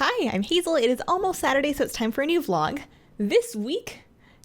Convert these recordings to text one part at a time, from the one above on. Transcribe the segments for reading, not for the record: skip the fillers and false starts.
Hi, I'm Hazel. It is almost Saturday, so it's time for a new vlog. This week,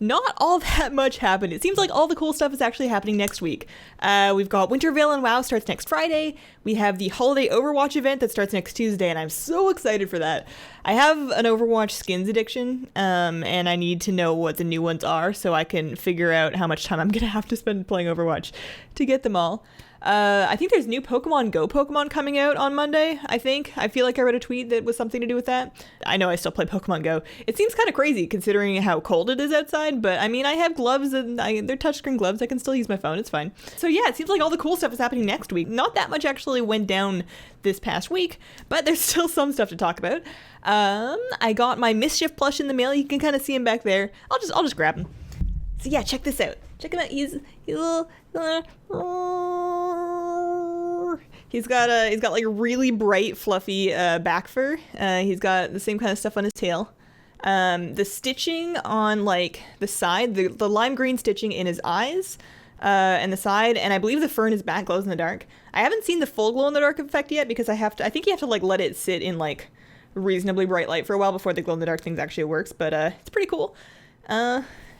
not all that much happened. It seems like all the cool stuff is actually happening next week. We've got Wintervale and WoW starts next Friday. We have the holiday Overwatch event that starts next Tuesday, and I'm so excited for that. I have an Overwatch skins addiction, and I need to know what the new ones are so I can figure out how much time I'm gonna have to spend playing Overwatch to get them all. I think there's new Pokemon Go Pokemon coming out on Monday, I think. I feel like I read a tweet that was something to do with that. I know I still play Pokemon Go. It seems kind of crazy considering how cold it is outside, but I mean, I have gloves and they're touchscreen gloves. I can still use my phone. It's fine. So yeah, it seems like all the cool stuff is happening next week. Not that much actually went down this past week, but there's still some stuff to talk about. I got my Mischief plush in the mail. You can kind of see him back there. I'll just grab him. So yeah, check this out. Check him out. He's got like really bright, fluffy back fur. He's got the same kind of stuff on his tail. The stitching on like the side, the lime green stitching in his eyes and the side, and I believe the fur in his back glows in the dark. I haven't seen the full glow in the dark effect yet because I think you have to like let it sit in like reasonably bright light for a while before the glow in the dark thing actually works. But it's pretty cool.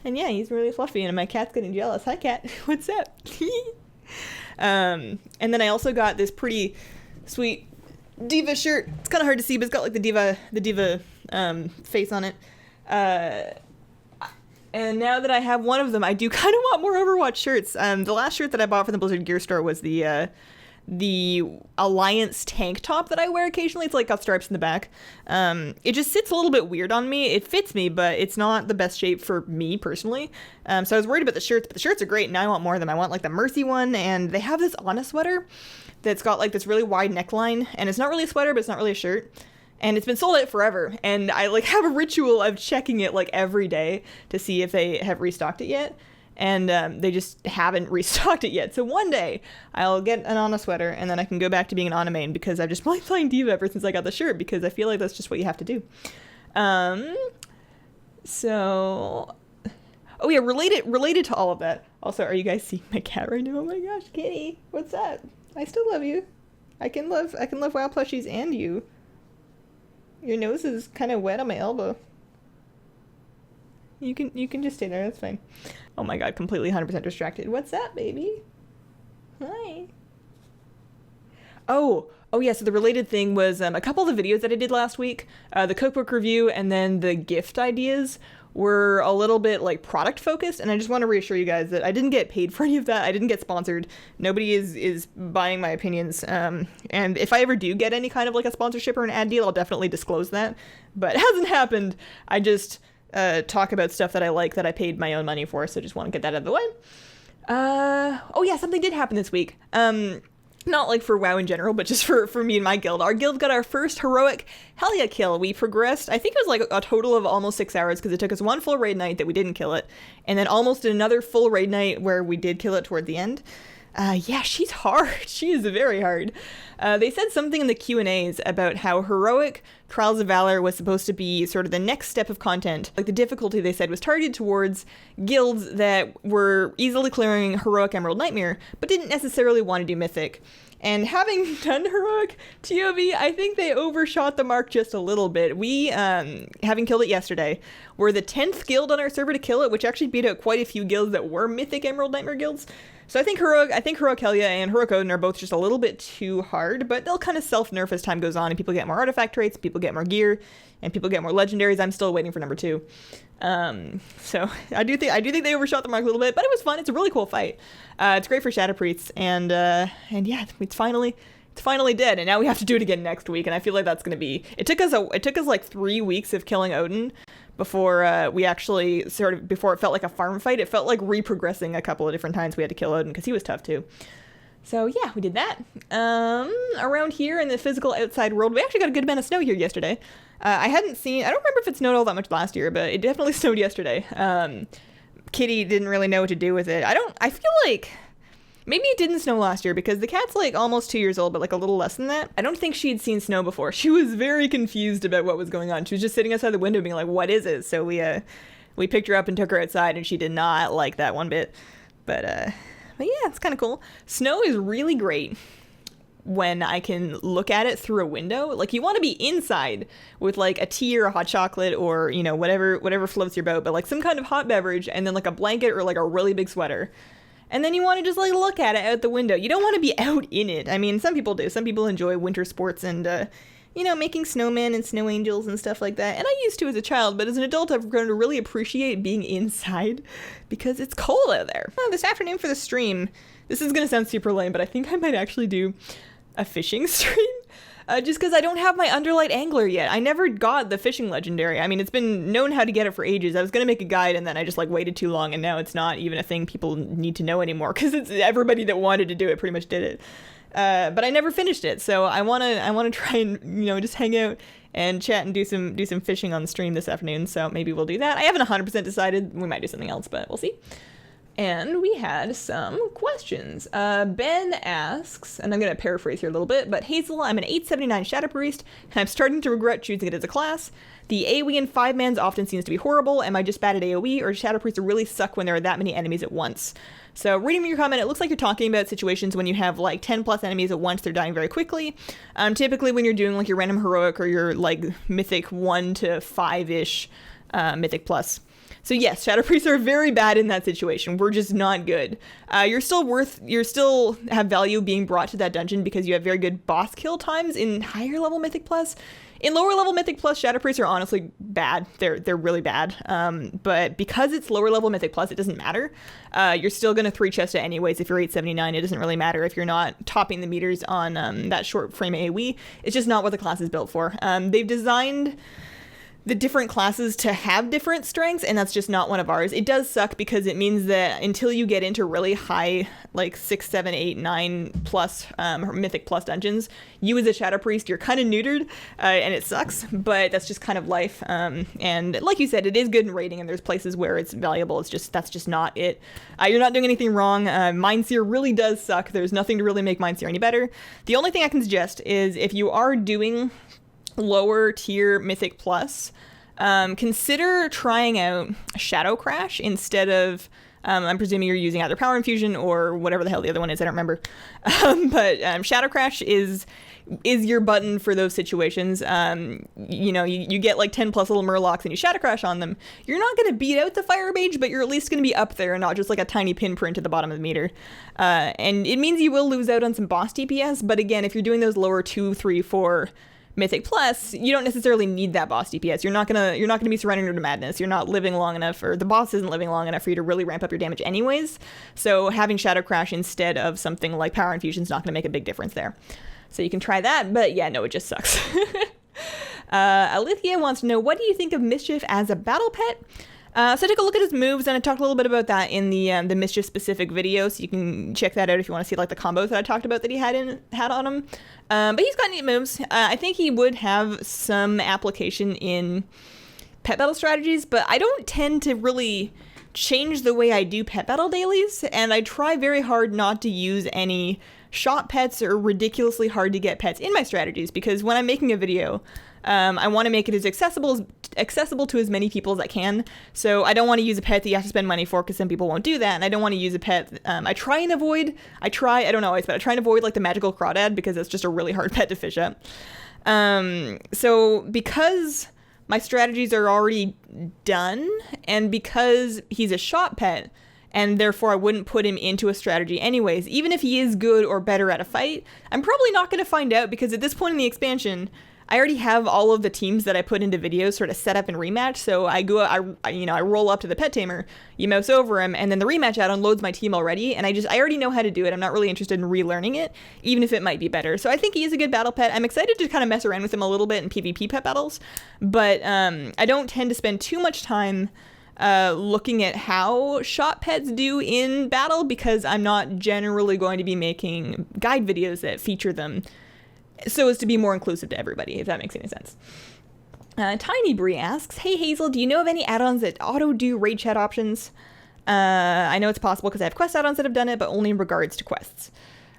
And yeah, he's really fluffy, and my cat's getting jealous. Hi, cat. What's up? And then I also got this pretty sweet diva shirt. It's kind of hard to see, but it's got like the diva face on it. And now that I have one of them, I do kind of want more Overwatch shirts. The last shirt that I bought from the Blizzard Gear Store was the Alliance tank top that I wear occasionally. It's like got stripes in the back. It just sits a little bit weird on me. It fits me, but it's not the best shape for me personally. So I was worried about the shirts, but the shirts are great. Now I want more of them. I want like the Mercy one, and they have this Anna sweater that's got like this really wide neckline, and it's not really a sweater, but it's not really a shirt. And it's been sold out forever, and I like have a ritual of checking it like every day to see if they have restocked it yet. And they just haven't restocked it yet. So one day I'll get an Anna sweater, and then I can go back to being an Anna main, because I've just been playing Diva ever since I got the shirt, because I feel like that's just what you have to do. So, oh yeah, related to all of that. Also, are you guys seeing my cat right now? Oh my gosh, kitty, what's up? I still love you. I can love WoW plushies and you. Your nose is kind of wet on my elbow. You can just stay there, that's fine. Oh my god, completely 100% distracted. What's up, baby? Hi. Oh yeah, so the related thing was a couple of the videos that I did last week, the cookbook review and then the gift ideas were a little bit like product focused, and I just want to reassure you guys that I didn't get paid for any of that. I didn't get sponsored. Nobody is buying my opinions, and if I ever do get any kind of like a sponsorship or an ad deal, I'll definitely disclose that, but it hasn't happened. I just talk about stuff that I like that I paid my own money for, so just want to get that out of the way. Oh yeah, something did happen this week. Not like for WoW in general, but just for me and my guild. Our guild got our first heroic Helya kill. We progressed, I think it was like a total of almost 6 hours, because it took us one full raid night that we didn't kill it, and then almost another full raid night where we did kill it toward the end. Yeah, she's hard. She is very hard. They said something in the Q&As about how heroic Trials of Valor was supposed to be sort of the next step of content. Like the difficulty, they said, was targeted towards guilds that were easily clearing heroic Emerald Nightmare, but didn't necessarily want to do mythic. And having done heroic TOV, I think they overshot the mark just a little bit. We, having killed it yesterday, were the 10th guild on our server to kill it, which actually beat out quite a few guilds that were mythic Emerald Nightmare guilds. So I think Heroic Helya and Heroic Odin are both just a little bit too hard, but they'll kind of self-nerf as time goes on, and people get more artifact traits, people get more gear, and people get more legendaries. I'm still waiting for number 2. So I do think they overshot the mark a little bit, but it was fun. It's a really cool fight. It's great for Shadow Priests, and yeah, it's finally dead, and now we have to do it again next week, and I feel like that's going to be... It took us like 3 weeks of killing Odin before we actually before it felt like a farm fight. It felt like reprogressing a couple of different times we had to kill Odin, because he was tough too. So yeah, we did that. Around here in the physical outside world, we actually got a good amount of snow here yesterday. I don't remember if it snowed all that much last year, but it definitely snowed yesterday. Kitty didn't really know what to do with it. I feel like maybe it didn't snow last year, because the cat's like almost 2 years old, but like a little less than that. I don't think she'd seen snow before. She was very confused about what was going on. She was just sitting outside the window being like, what is it? So we picked her up and took her outside, and she did not like that one bit. But yeah, it's kind of cool. Snow is really great when I can look at it through a window. Like, you want to be inside with like a tea or a hot chocolate or, you know, whatever floats your boat, but like some kind of hot beverage and then like a blanket or like a really big sweater. And then you want to just like look at it out the window. You don't want to be out in it. I mean, some people do. Some people enjoy winter sports and, you know, making snowmen and snow angels and stuff like that. And I used to as a child, but as an adult, I've grown to really appreciate being inside because it's cold out there. This afternoon for the stream, this is going to sound super lame, but I think I might actually do a fishing stream. Just because I don't have my Underlight Angler yet. I never got the fishing legendary. I mean, it's been known how to get it for ages. I was going to make a guide and then I just like waited too long and now it's not even a thing people need to know anymore because it's everybody that wanted to do it pretty much did it. But I never finished it. So I want to try and, you know, just hang out and chat and do some fishing on the stream this afternoon. So maybe we'll do that. I haven't 100% decided. We might do something else, but we'll see. And we had some questions. Ben asks, and I'm going to paraphrase here a little bit, but Hazel, I'm an 879 Shadow Priest, and I'm starting to regret choosing it as a class. The AoE in 5-mans often seems to be horrible. Am I just bad at AoE, or Shadow Priests really suck when there are that many enemies at once? So reading your comment, it looks like you're talking about situations when you have like 10 plus enemies at once, they're dying very quickly. Typically when you're doing like your random heroic or your like mythic 1 to 5-ish mythic plus. So yes, Shadow Priests are very bad in that situation. We're just not good. You're still have value being brought to that dungeon because you have very good boss kill times in higher level Mythic Plus. In lower level Mythic Plus, Shadow Priests are honestly bad. They're really bad. But because it's lower level Mythic Plus, it doesn't matter. You're still gonna 3-chest it anyways if you're 879. It doesn't really matter if you're not topping the meters on that short frame AoE. It's just not what the class is built for. They've designed the different classes to have different strengths, and that's just not one of ours. It does suck because it means that until you get into really high, like 6, 7, 8, 9 plus Mythic Plus dungeons, you as a Shadow Priest, you're kind of neutered, and it sucks, but that's just kind of life. And like you said, it is good in raiding, and there's places where it's valuable. That's just not it. You're not doing anything wrong. Mindseer really does suck. There's nothing to really make Mindseer any better. The only thing I can suggest is if you are doing lower tier Mythic Plus, consider trying out Shadow Crash instead of, I'm presuming you're using either Power Infusion or whatever the hell the other one is, I don't remember. But Shadow Crash is your button for those situations. You know, you get like 10 plus little Murlocs and you Shadow Crash on them. You're not going to beat out the Fire Mage, but you're at least going to be up there and not just like a tiny pinprint at the bottom of the meter. And it means you will lose out on some boss DPS, but again, if you're doing those lower 2, 3, 4 Mythic Plus, you don't necessarily need that boss DPS. You're not gonna be surrendering to madness. You're not living long enough, or the boss isn't living long enough for you to really ramp up your damage anyways. So having Shadow Crash instead of something like Power Infusion is not gonna make a big difference there. So you can try that, but yeah, no, it just sucks. Alithia wants to know, what do you think of Mischief as a battle pet? So I took a look at his moves, and I talked a little bit about that in the Mischief specific video, so you can check that out if you want to see like the combos that I talked about that he had on him. But he's got neat moves. I think he would have some application in pet battle strategies, but I don't tend to really change the way I do pet battle dailies, and I try very hard not to use any shot pets or ridiculously hard to get pets in my strategies, because when I'm making a video, I want to make it as accessible to as many people as I can. So I don't want to use a pet that you have to spend money for, because some people won't do that. And I don't want to use a pet. I try and avoid like the magical crawdad, because it's just a really hard pet to fish up. So because my strategies are already done, and because he's a shot pet, and therefore I wouldn't put him into a strategy anyways, even if he is good or better at a fight, I'm probably not going to find out, because at this point in the expansion, I already have all of the teams that I put into videos sort of set up and rematch. So I roll up to the pet tamer, you mouse over him, and then the rematch add-on loads my team already. And I already know how to do it. I'm not really interested in relearning it, even if it might be better. So I think he is a good battle pet. I'm excited to kind of mess around with him a little bit in PvP pet battles, but I don't tend to spend too much time looking at how shot pets do in battle, because I'm not generally going to be making guide videos that feature them so as to be more inclusive to everybody, if that makes any sense. Tiny Bree asks, hey Hazel, do you know of any add-ons that auto-do raid chat options? I know it's possible because I have quest add-ons that have done it, but only in regards to quests.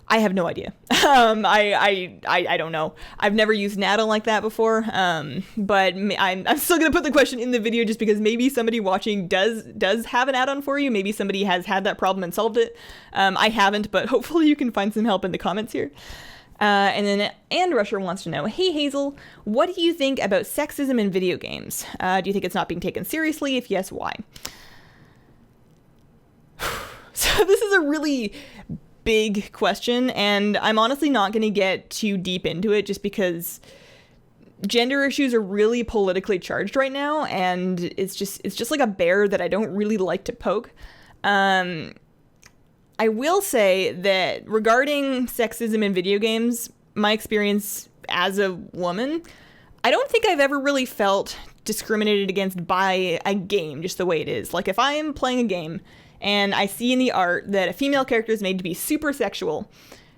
I have no idea. I don't know. I've never used an add-on like that before, but I'm still going to put the question in the video just because maybe somebody watching does have an add-on for you. Maybe somebody has had that problem and solved it. I haven't, but hopefully you can find some help in the comments here. And then And Rusher wants to know, hey Hazel, what do you think about sexism in video games? Do you think it's not being taken seriously? If yes, why? So this is a really big question, and I'm honestly not going to get too deep into it just because gender issues are really politically charged right now, and it's just like a bear that I don't really like to poke. I will say that regarding sexism in video games, my experience as a woman, I don't think I've ever really felt discriminated against by a game just the way it is. Like if I am playing a game and I see in the art that a female character is made to be super sexual,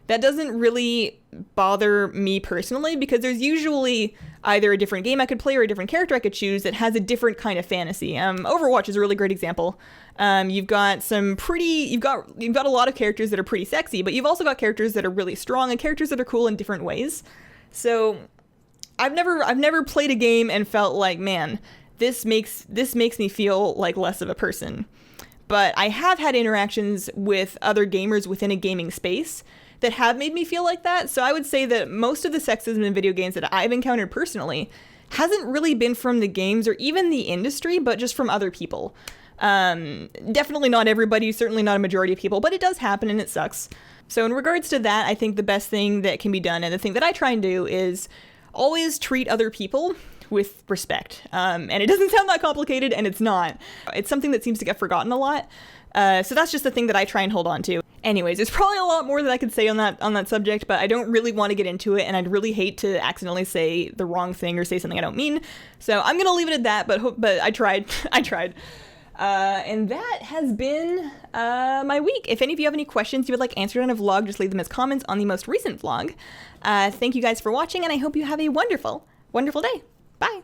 that doesn't really bother me personally because there's usually either a different game I could play or a different character I could choose that has a different kind of fantasy. Overwatch is a really great example. You've got a lot of characters that are pretty sexy, but you've also got characters that are really strong and characters that are cool in different ways. So I've never played a game and felt like, man, this makes me feel like less of a person. But I have had interactions with other gamers within a gaming space that have made me feel like that. So I would say that most of the sexism in video games that I've encountered personally hasn't really been from the games or even the industry, but just from other people. Definitely not everybody, certainly not a majority of people, but it does happen and it sucks. So in regards to that, I think the best thing that can be done and the thing that I try and do is always treat other people with respect. And it doesn't sound that complicated, and it's not. It's something that seems to get forgotten a lot. So that's just the thing that I try and hold on to. Anyways, there's probably a lot more that I could say on that subject, but I don't really want to get into it, and I'd really hate to accidentally say the wrong thing or say something I don't mean. So I'm gonna leave it at that. But I tried. And that has been my week. If any of you have any questions you would like answered on a vlog, just leave them as comments on the most recent vlog. Thank you guys for watching, and I hope you have a wonderful, wonderful day. Bye.